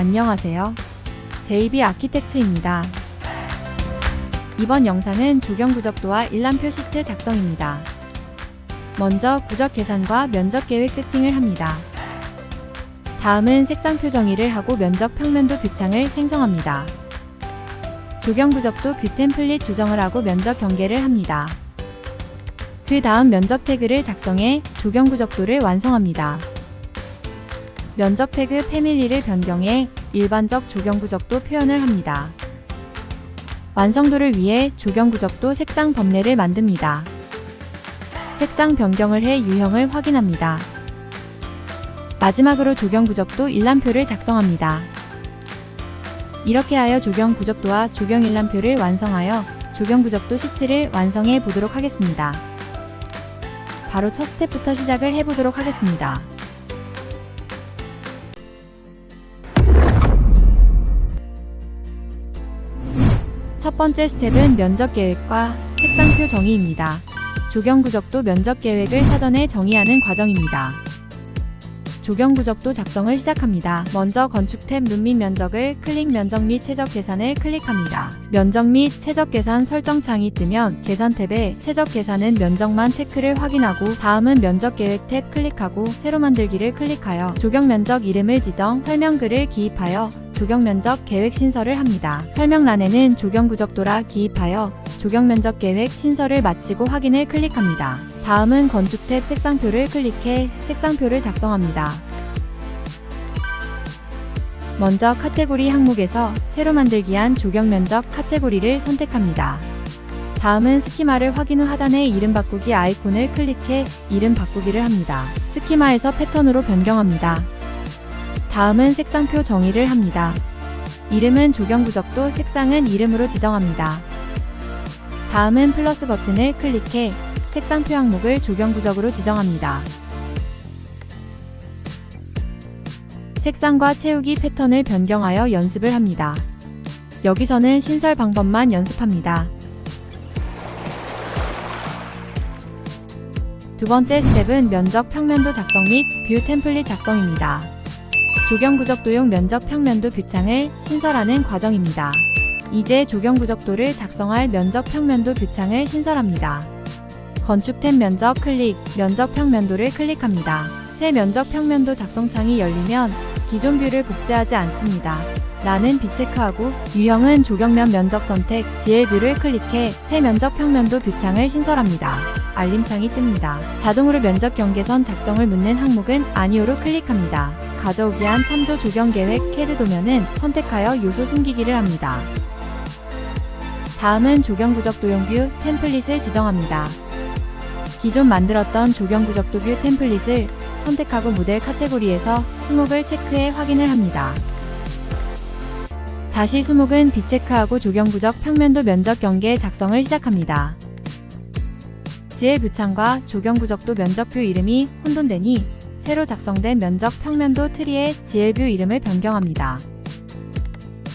안녕하세요. JB 아키텍츠입니다. 이번 영상은 조경 구적도와 일람표 시트 작성입니다. 먼저 구적 계산과 면적 계획 세팅을 합니다. 다음은 색상표 정의를 하고 면적 평면도 뷰창을 생성합니다. 조경 구적도 뷰 템플릿 조정을 하고 면적 경계를 합니다. 그 다음 면적 태그를 작성해 조경 구적도를 완성합니다. 면적 태그 패밀리를 변경해 일반적 조경 구적도 표현을 합니다. 완성도를 위해 조경 구적도 색상 범례를 만듭니다. 색상 변경을 해 유형을 확인합니다. 마지막으로 조경 구적도 일람표를 작성합니다. 이렇게 하여 조경 구적도와 조경 일람표를 완성하여 조경 구적도 시트를 완성해 보도록 하겠습니다. 바로 첫 스텝부터 시작을 해보도록 하겠습니다. 첫 번째 스텝은 면적 계획과 색상표 정의입니다. 조경 구적도 면적 계획을 사전에 정의하는 과정입니다. 조경 구적도 작성을 시작합니다. 먼저 건축 탭 룸 및 면적을 클릭 면적 및 최적 계산을 클릭합니다. 면적 및 최적 계산 설정 창이 뜨면 계산 탭에 최적 계산은 면적만 체크를 확인하고 다음은 면적 계획 탭 클릭하고 새로 만들기를 클릭하여 조경 면적 이름을 지정, 설명글을 기입하여 조경 면적 계획 신설을 합니다. 설명란에는 조경 구적도라 기입하여 조경 면적 계획 신설을 마치고 확인을 클릭합니다. 다음은 건축 탭 색상표를 클릭해 색상표를 작성합니다. 먼저 카테고리 항목에서 새로 만들기한 조경 면적 카테고리를 선택합니다. 다음은 스키마를 확인 후 하단의 이름 바꾸기 아이콘을 클릭해 이름 바꾸기를 합니다. 스키마에서 패턴으로 변경합니다. 다음은 색상표 정의를 합니다. 이름은 조경 구적도, 색상은 이름으로 지정합니다. 다음은 플러스 버튼을 클릭해 색상표 항목을 조경 구적으로 지정합니다. 색상과 채우기 패턴을 변경하여 연습을 합니다. 여기서는 신설 방법만 연습합니다. 두 번째 스텝은 면적 평면도 작성 및 뷰 템플릿 작성입니다. 조경 구적도용 면적 평면도 뷰창을 신설하는 과정입니다. 이제 조경 구적도를 작성할 면적 평면도 뷰창을 신설합니다. 건축 탭 면적 클릭, 면적 평면도를 클릭합니다. 새 면적 평면도 작성창이 열리면 기존 뷰를 복제하지 않습니다. 라는 비체크하고 유형은 조경면 면적 선택, GL 뷰를 클릭해 새 면적 평면도 뷰창을 신설합니다. 알림창이 뜹니다. 자동으로 면적 경계선 작성을 묻는 항목은 아니오로 클릭합니다. 가져오기한 참조 조경 계획 캐드 도면은 선택하여 요소 숨기기를 합니다. 다음은 조경 구적도용 뷰 템플릿을 지정합니다. 기존 만들었던 조경 구적도 뷰 템플릿을 선택하고 모델 카테고리에서 수목을 체크해 확인을 합니다. 다시 수목은 비체크하고 조경 구적 평면도 면적 경계 작성을 시작합니다. GL 뷰창과 조경 구적도 면적뷰 이름이 혼돈되니 새로 작성된 면적 평면도 트리의 GL 뷰 이름을 변경합니다.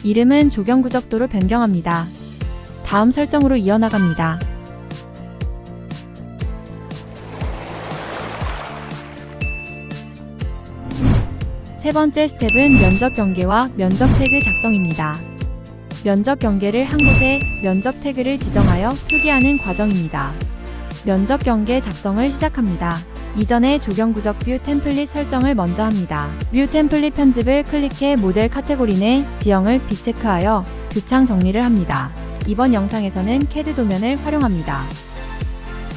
이름은 조경 구적도로 변경합니다. 다음 설정으로 이어나갑니다. 세 번째 스텝은 면적 경계와 면적 태그 작성입니다. 면적 경계를 한 곳에 면적 태그를 지정하여 표기하는 과정입니다. 면적 경계 작성을 시작합니다. 이전에 조경 구적 뷰 템플릿 설정을 먼저 합니다. 뷰 템플릿 편집을 클릭해 모델 카테고리 내 지형을 비체크하여 뷰창 정리를 합니다. 이번 영상에서는 캐드 도면을 활용합니다.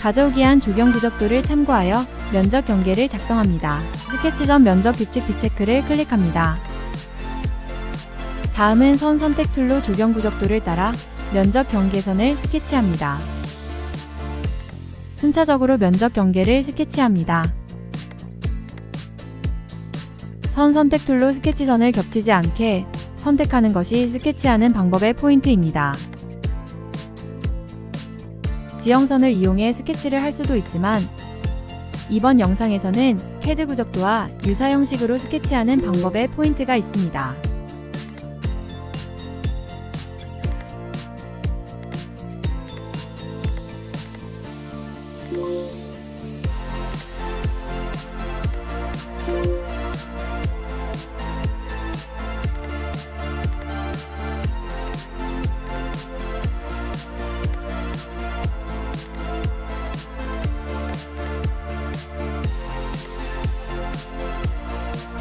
가져오기한 조경 구적도를 참고하여 면적 경계를 작성합니다. 스케치 전 면적 규칙 비체크를 클릭합니다. 다음은 선 선택 툴로 조경 구적도를 따라 면적 경계선을 스케치합니다. 순차적으로 면적 경계를 스케치합니다. 선 선택 툴로 스케치선을 겹치지 않게 선택하는 것이 스케치하는 방법의 포인트입니다. 지형선을 이용해 스케치를 할 수도 있지만 이번 영상에서는 캐드 구적도와 유사 형식으로 스케치하는 방법에 포인트가 있습니다.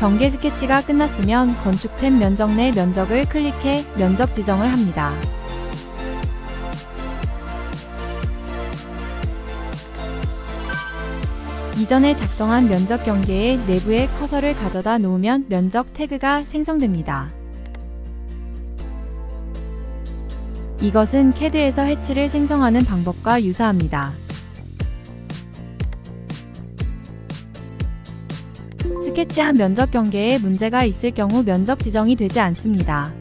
경계 스케치가 끝났으면 건축 탭 면적 내 면적을 클릭해 면적 지정을 합니다. 이전에 작성한 면적 경계의 내부에 커서를 가져다 놓으면 면적 태그가 생성됩니다. 이것은 CAD에서 해치를 생성하는 방법과 유사합니다. 스케치한 면적 경계에 문제가 있을 경우 면적 지정이 되지 않습니다.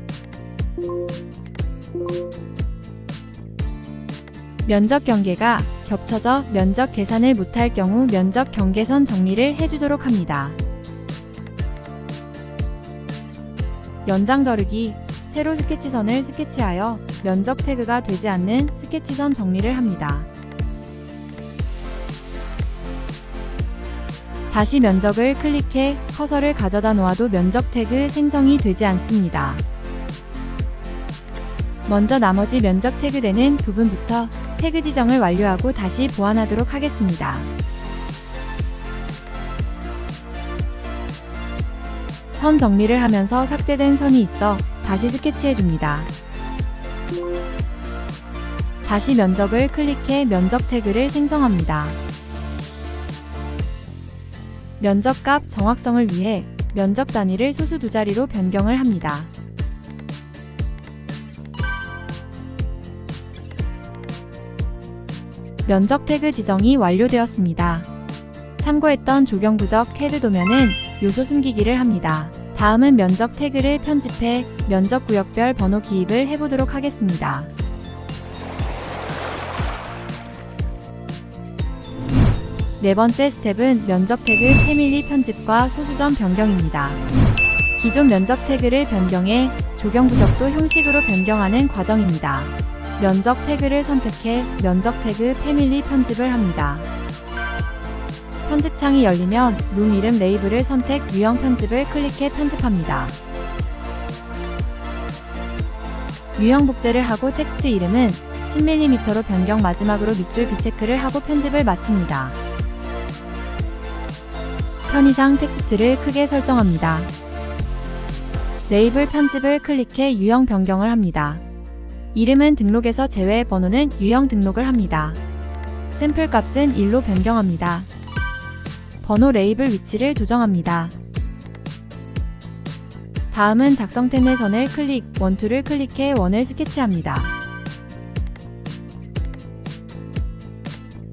면적 경계가 겹쳐져 면적 계산을 못할 경우 면적 경계선 정리를 해주도록 합니다. 연장 저르기, 세로 스케치선을 스케치하여 면적 태그가 되지 않는 스케치선 정리를 합니다. 다시 면적을 클릭해 커서를 가져다 놓아도 면적 태그 생성이 되지 않습니다. 먼저 나머지 면적 태그되는 부분부터 태그 지정을 완료하고 다시 보완하도록 하겠습니다. 선 정리를 하면서 삭제된 선이 있어 다시 스케치해줍니다. 다시 면적을 클릭해 면적 태그를 생성합니다. 면적값 정확성을 위해 면적 단위를 소수 두 자리로 변경을 합니다. 면적 태그 지정이 완료되었습니다. 참고했던 조경구적 CAD 도면은 요소 숨기기를 합니다. 다음은 면적 태그를 편집해 면적 구역별 번호 기입을 해보도록 하겠습니다. 네 번째 스텝은 면적 태그 패밀리 편집과 소수점 변경입니다. 기존 면적 태그를 변경해 조경구적도 형식으로 변경하는 과정입니다. 면적 태그를 선택해 면적 태그 패밀리 편집을 합니다. 편집창이 열리면 룸 이름 레이블을 선택 유형 편집을 클릭해 편집합니다. 유형 복제를 하고 텍스트 이름은 10mm로 변경 마지막으로 밑줄 비체크를 하고 편집을 마칩니다. 편의상 텍스트를 크게 설정합니다. 레이블 편집을 클릭해 유형 변경을 합니다. 이름은 등록에서 제외, 번호는 유형 등록을 합니다. 샘플 값은 1로 변경합니다. 번호 레이블 위치를 조정합니다. 다음은 작성템 내 선을 클릭, 원툴을 클릭해 원을 스케치합니다.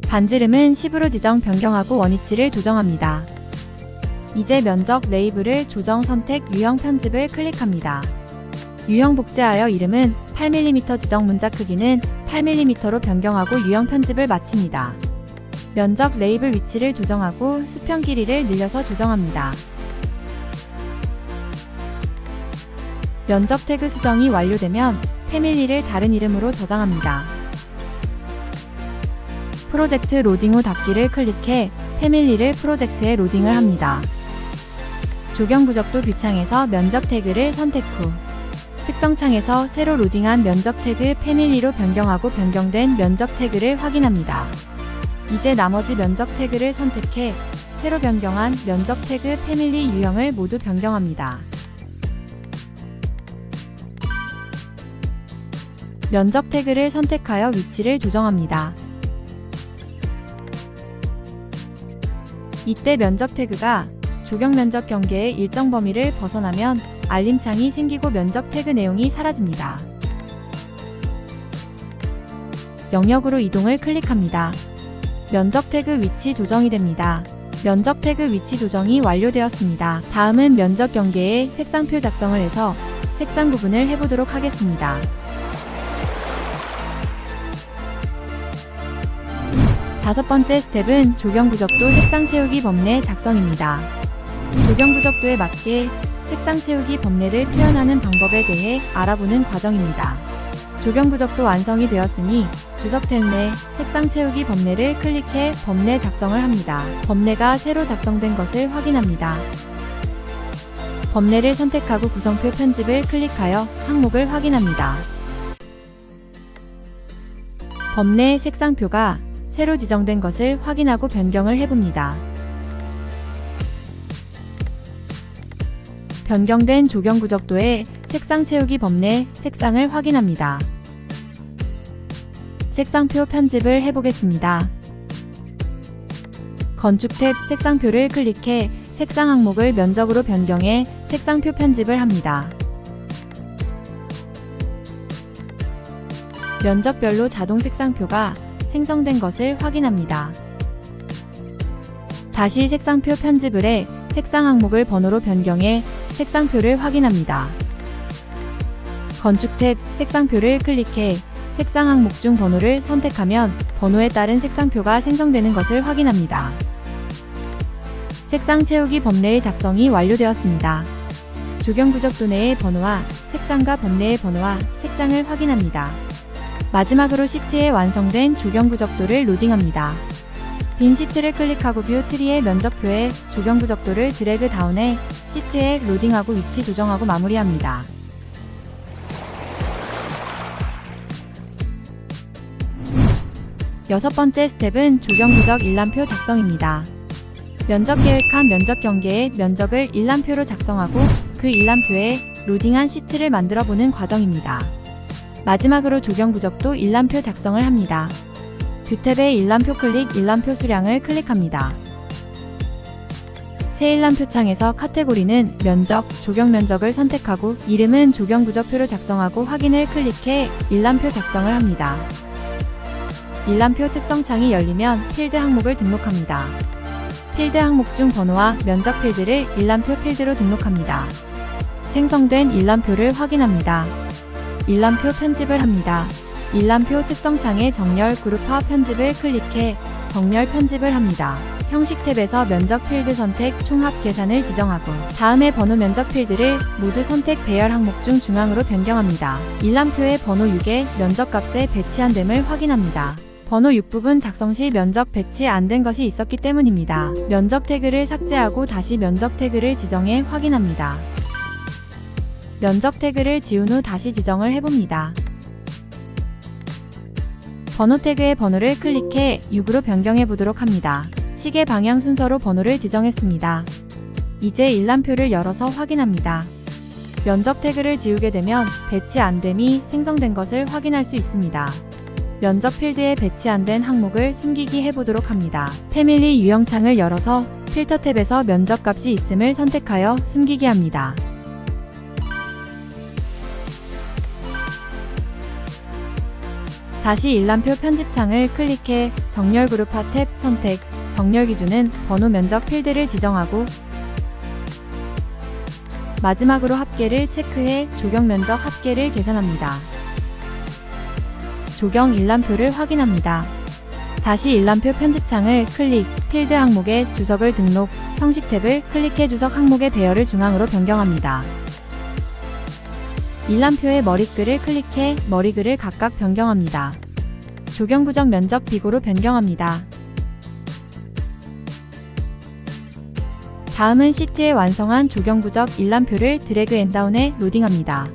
반지름은 10으로 지정 변경하고 원위치를 조정합니다. 이제 면적 레이블을 조정 선택 유형 편집을 클릭합니다. 유형 복제하여 이름은 8mm 지정 문자 크기는 8mm로 변경하고 유형 편집을 마칩니다. 면적 레이블 위치를 조정하고 수평 길이를 늘려서 조정합니다. 면적 태그 수정이 완료되면 패밀리를 다른 이름으로 저장합니다. 프로젝트 로딩 후 닫기를 클릭해 패밀리를 프로젝트에 로딩을 합니다. 조경구적도 뷰창에서 면적 태그를 선택 후 특성창에서 새로 로딩한 면적 태그 패밀리로 변경하고 변경된 면적 태그를 확인합니다. 이제 나머지 면적 태그를 선택해 새로 변경한 면적 태그 패밀리 유형을 모두 변경합니다. 면적 태그를 선택하여 위치를 조정합니다. 이때 면적 태그가 조경 면적 경계의 일정 범위를 벗어나면 알림창이 생기고 면적 태그 내용이 사라집니다. 영역으로 이동을 클릭합니다. 면적 태그 위치 조정이 됩니다. 면적 태그 위치 조정이 완료되었습니다. 다음은 면적 경계의 색상표 작성을 해서 색상 구분을 해보도록 하겠습니다. 다섯 번째 스텝은 조경구적도 색상 채우기 범례 작성입니다. 조경구적도에 맞게 색상 채우기 범례를 표현하는 방법에 대해 알아보는 과정입니다. 조경구적도 완성이 되었으니 주석탭 내 색상 채우기 범례를 클릭해 범례 작성을 합니다. 범례가 새로 작성된 것을 확인합니다. 범례를 선택하고 구성표 편집을 클릭하여 항목을 확인합니다. 범례 색상표가 새로 지정된 것을 확인하고 변경을 해봅니다. 변경된 조경 구적도의 색상 채우기 범 내 색상을 확인합니다. 색상표 편집을 해보겠습니다. 건축 탭 색상표를 클릭해 색상 항목을 면적으로 변경해 색상표 편집을 합니다. 면적별로 자동 색상표가 생성된 것을 확인합니다. 다시 색상표 편집을 해 색상 항목을 번호로 변경해 색상표를 확인합니다. 건축 탭 색상표를 클릭해 색상 항목 중 번호를 선택하면 번호에 따른 색상표가 생성되는 것을 확인합니다. 색상 채우기 범례의 작성이 완료되었습니다. 조경 구적도 내의 번호와 색상과 범례의 번호와 색상을 확인합니다. 마지막으로 시트에 완성된 조경 구적도를 로딩합니다. 빈 시트를 클릭하고 뷰 트리의 면적표에 조경 구적도를 드래그 다운해 시트에 로딩하고 위치 조정하고 마무리합니다. 여섯 번째 스텝은 조경 구적 일람표 작성입니다. 면적 계획한 면적 경계의 면적을 일람표로 작성하고 그 일람표에 로딩한 시트를 만들어 보는 과정입니다. 마지막으로 조경 구적도 일람표 작성을 합니다. 뷰 탭의 일람표 클릭 일람표 수량을 클릭합니다. 새 일람표 창에서 카테고리는 면적, 조경 면적을 선택하고 이름은 조경 구적표로 작성하고 확인을 클릭해 일람표 작성을 합니다. 일람표 특성 창이 열리면 필드 항목을 등록합니다. 필드 항목 중 번호와 면적 필드를 일람표 필드로 등록합니다. 생성된 일람표를 확인합니다. 일람표 편집을 합니다. 일람표 특성 창의 정렬 그룹화 편집을 클릭해 정렬 편집을 합니다. 형식 탭에서 면적 필드 선택 총합 계산을 지정하고 다음에 번호 면적 필드를 모두 선택 배열 항목 중 중앙으로 변경합니다. 일람표의 번호 6의 면적 값에 배치 안 됨을 확인합니다. 번호 6 부분 작성 시 면적 배치 안 된 것이 있었기 때문입니다. 면적 태그를 삭제하고 다시 면적 태그를 지정해 확인합니다. 면적 태그를 지운 후 다시 지정을 해봅니다. 번호 태그의 번호를 클릭해 6으로 변경해 보도록 합니다. 시계 방향 순서로 번호를 지정했습니다. 이제 일람표를 열어서 확인합니다. 면적 태그를 지우게 되면 배치 안 됨이 생성된 것을 확인할 수 있습니다. 면적 필드에 배치 안 된 항목을 숨기기 해보도록 합니다. 패밀리 유형 창을 열어서 필터 탭에서 면적 값이 있음을 선택하여 숨기기 합니다. 다시 일람표 편집 창을 클릭해 정렬 그룹화 탭 선택, 정렬 기준은 번호 면적 필드를 지정하고 마지막으로 합계를 체크해 조경 면적 합계를 계산합니다. 조경 일람표를 확인합니다. 다시 일람표 편집창을 클릭, 필드 항목에 주석을 등록, 형식 탭을 클릭해 주석 항목의 배열을 중앙으로 변경합니다. 일람표의 머리글을 클릭해 머리글을 각각 변경합니다. 조경 구적 면적 비고로 변경합니다. 다음은 시트에 완성한 조경 구적 일람표를 드래그 앤 다운해 로딩합니다.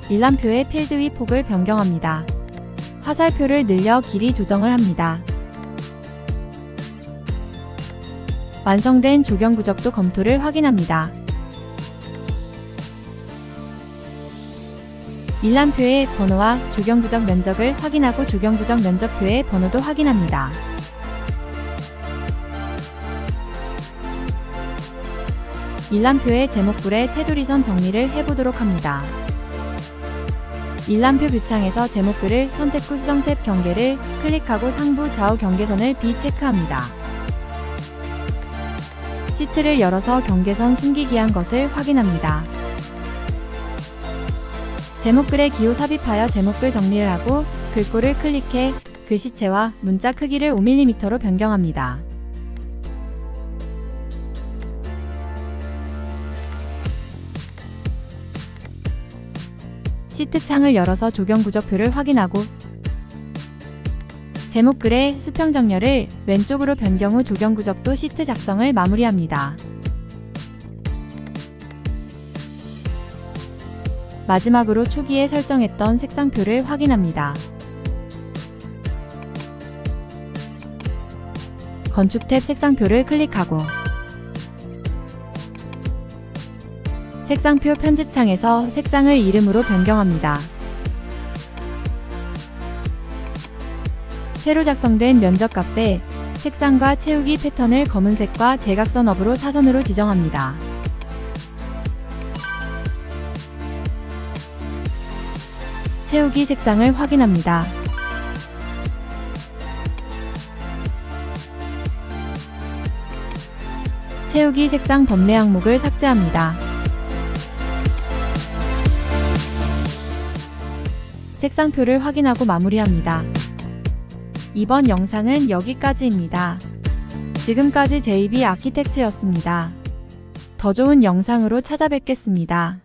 일람표의 필드 위 폭을 변경합니다. 화살표를 늘려 길이 조정을 합니다. 완성된 조경 구적도 검토를 확인합니다. 일람표의 번호와 조경 구적 면적을 확인하고 조경 구적 면적표의 번호도 확인합니다. 일람표의 제목글의 테두리선 정리를 해보도록 합니다. 일람표 뷰창에서 제목글을 선택 후 수정 탭 경계를 클릭하고 상부 좌우 경계선을 비체크합니다. 시트를 열어서 경계선 숨기기한 것을 확인합니다. 제목글에 기호 삽입하여 제목글 정리를 하고 글꼴을 클릭해 글씨체와 문자 크기를 5mm로 변경합니다. 시트 창을 열어서 조경 구적표를 확인하고 제목글의 수평 정렬을 왼쪽으로 변경 후 조경 구적도 시트 작성을 마무리합니다. 마지막으로 초기에 설정했던 색상표를 확인합니다. 건축 탭 색상표를 클릭하고 색상표 편집창에서 색상을 이름으로 변경합니다. 새로 작성된 면적값에 색상과 채우기 패턴을 검은색과 대각선 업으로 사선으로 지정합니다. 채우기 색상을 확인합니다. 채우기 색상 범례 항목을 삭제합니다. 색상표를 확인하고 마무리합니다. 이번 영상은 여기까지입니다. 지금까지 JB 아키텍트였습니다. 더 좋은 영상으로 찾아뵙겠습니다.